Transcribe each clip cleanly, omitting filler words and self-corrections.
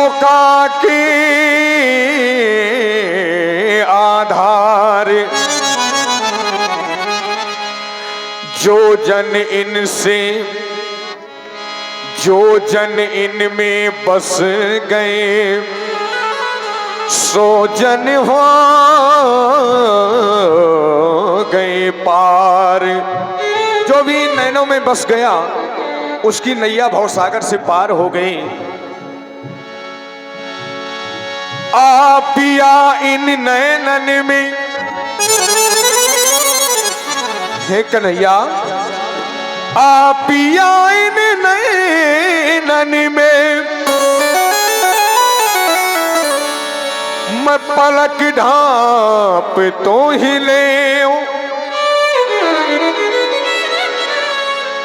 नौका के आधार जो जन इनसे जो जन इनमें बस गए सो जन हो गए पार। जो भी नैनों में बस गया उसकी नैया भवसागर से पार हो गई। आ पिया इन नैनन में हे कन्हैया, आ पिया इन नैनन में मैं पलक ढांप तो ही ले।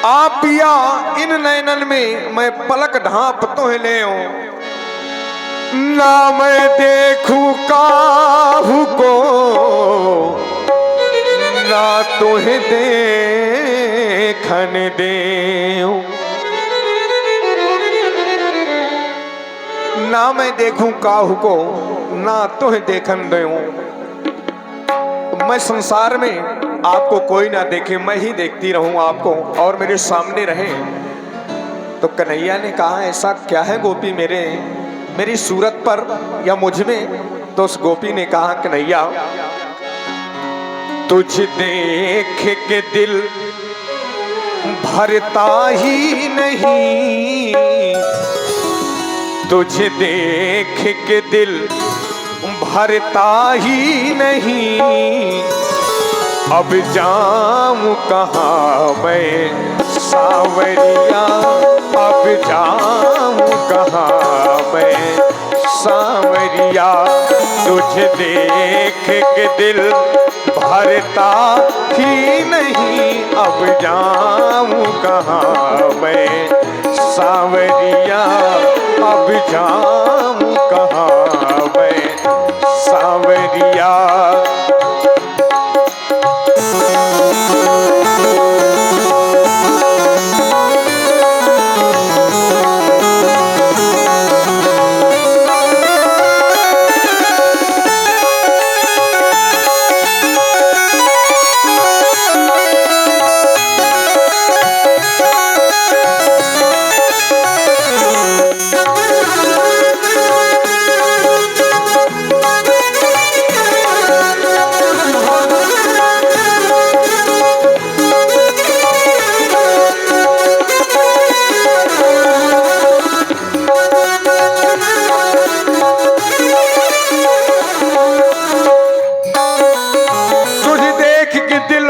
आ पिया इन नैनन में मैं पलक ढांप तो ही ले। ना मैं देखूं काहू को ना तुहे देखन देऊं। ना मैं देखूं काहू को ना तुहे देखन देऊं। मैं संसार में आपको कोई ना देखे, मैं ही देखती रहूं आपको और मेरे सामने रहे। तो कन्हैया ने कहा ऐसा क्या है गोपी मेरी सूरत पर या मुझ में? तो उस गोपी ने कहा कन्हैया तुझ देख के दिल भरता ही नहीं, तुझे देख के दिल भरता ही नहीं। अब जाऊं कहाँ मैं सावरिया, अब जाऊं कहाँ मैं सावरिया। तुझे देख के दिल भरता ही नहीं, अब जाऊं कहाँ मैं सावरिया, अब जाऊं कहाँ मैं सावरिया।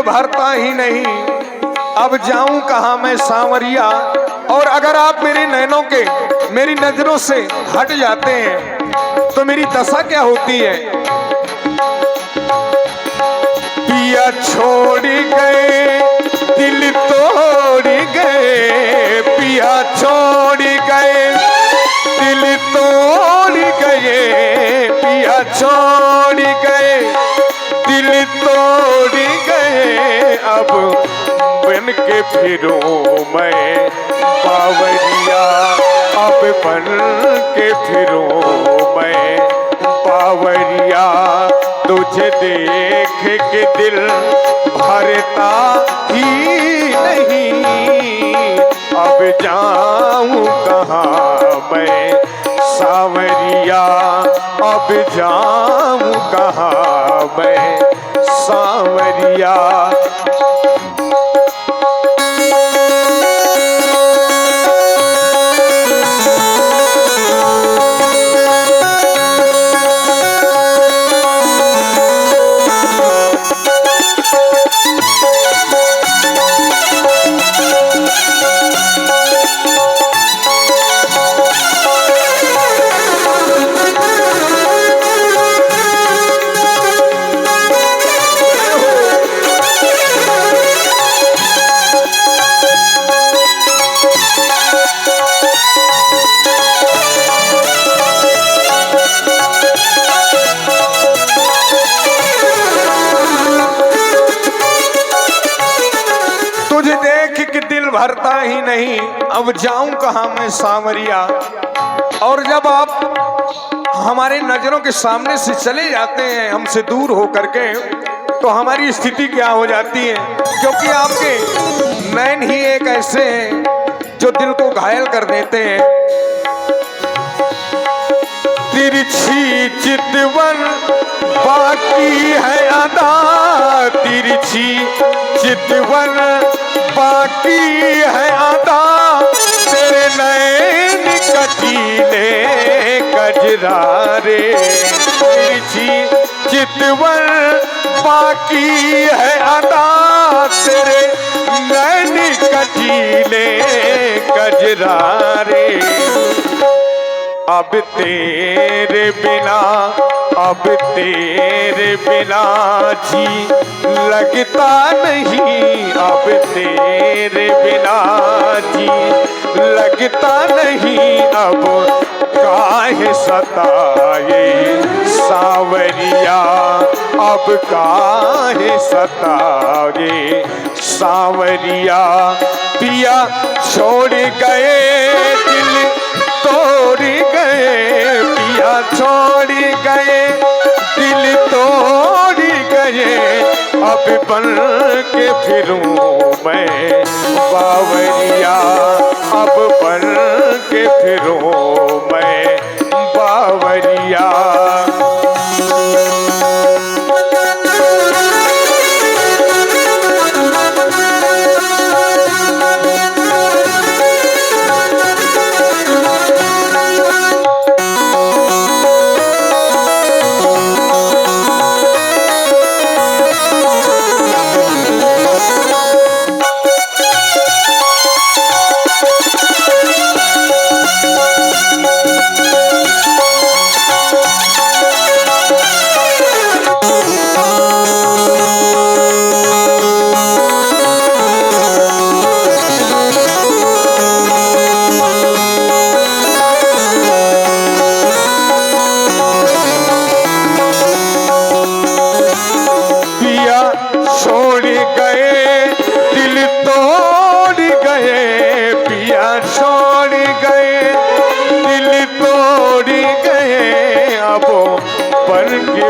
भरता ही नहीं, अब जाऊं कहां मैं सांवरिया। और अगर आप मेरे नैनों के मेरी नजरों से हट जाते हैं तो मेरी दशा क्या होती है? पिया छोड़ गए दिल तोड़ गए, पिया छोड़ गए दिल तोड़ गए, पिया छोड़ गए दिल तोड़ गए। अब बन के फिरूं मैं बावरिया, अब बन के फिरूं मैं बावरिया। तुझे देख के दिल भरता ही नहीं, अब जाऊं कहाँ मैं सांवरिया, अब जाऊं कहाँ मैं सांवरिया। भरता ही नहीं, अब जाऊं कहां मैं सांवरिया। और जब आप हमारे नजरों के सामने से चले जाते हैं हमसे दूर हो करके, तो हमारी स्थिति क्या हो जाती है? क्योंकि आपके नैन ही एक ऐसे हैं जो दिल को घायल कर देते हैं। तिरछी चितवन बाकी है अदा, तिरछी चितवन बाकी है अदा, तेरे नैन कटीले कजरारे। तिरछी चितवन बाकी है अदा, तेरे नैन कटीले कजरारे। अब तेरे बिना, अब तेरे बिना जी लगता नहीं, अब तेरे बिना जी लगता नहीं। अब काहे सताए सावरिया, अब काहे सताए सावरिया। पिया छोड़ गए दिल तोड़ गए, पिया छोड़ गए दिल तोड़ गए। अब बन के फिरूं मैं बावरिया, अब बन के फिरूं मैं बावरिया।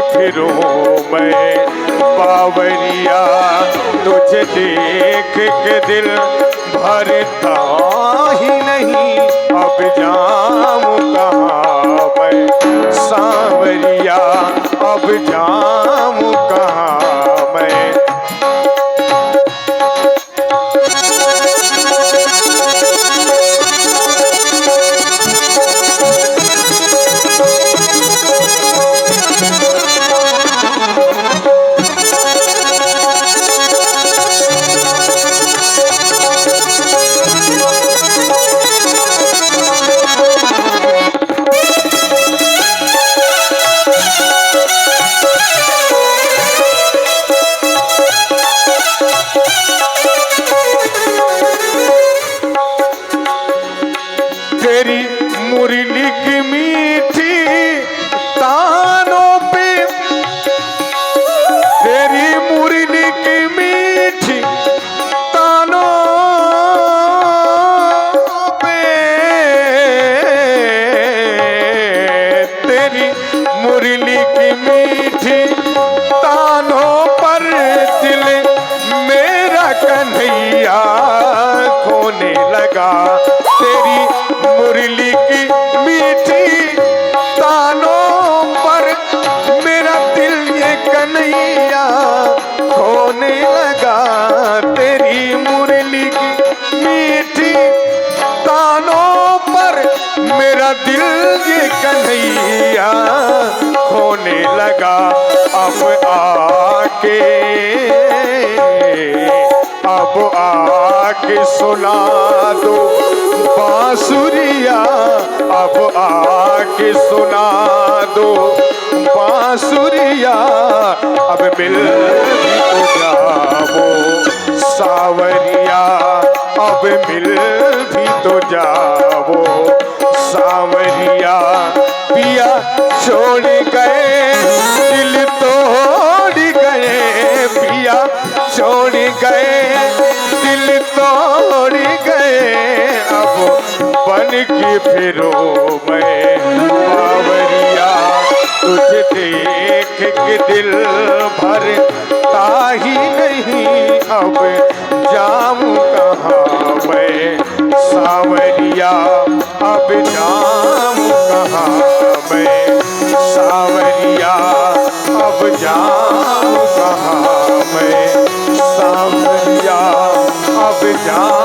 फिरूं मैं बावरिया, तुझे देख के दिल भरता ही नहीं। अब जाऊं कहाँ मैं सांवरिया, अब जाऊं कहाँ मैं। तेरी मुरली की मीठी तानों पे, तेरी मुरली की मीठी तानों पे, तेरी मुरली की मीठी तानों पर दिल मेरा कन्हैया खोने लगा। तेरी मुरली की मीठी तानों पर मेरा दिल ये कन्हैया खोने लगा। तेरी मुरली की मीठी तानों पर मेरा दिल ये कन्हैया खोने लगा। अब आके सुना दो बांसुरिया, अब आके सुना दो बांसुरिया। अब मिल भी तो जाओ सावरिया, अब मिल भी तो जाओ सावरिया। पिया छोड़ गए दिल तोड़ गए, पिया छोड़ गए दिल तोड़ गए। अब बन के फिरो मैं बावरिया, तुझे देख के दिल भरता ही नहीं, अब जाऊं कहाँ मैं सावरिया, अब जाऊं कहाँ मैं सावरिया, अब जाऊं कहाँ मैं सावरिया, अब जाऊं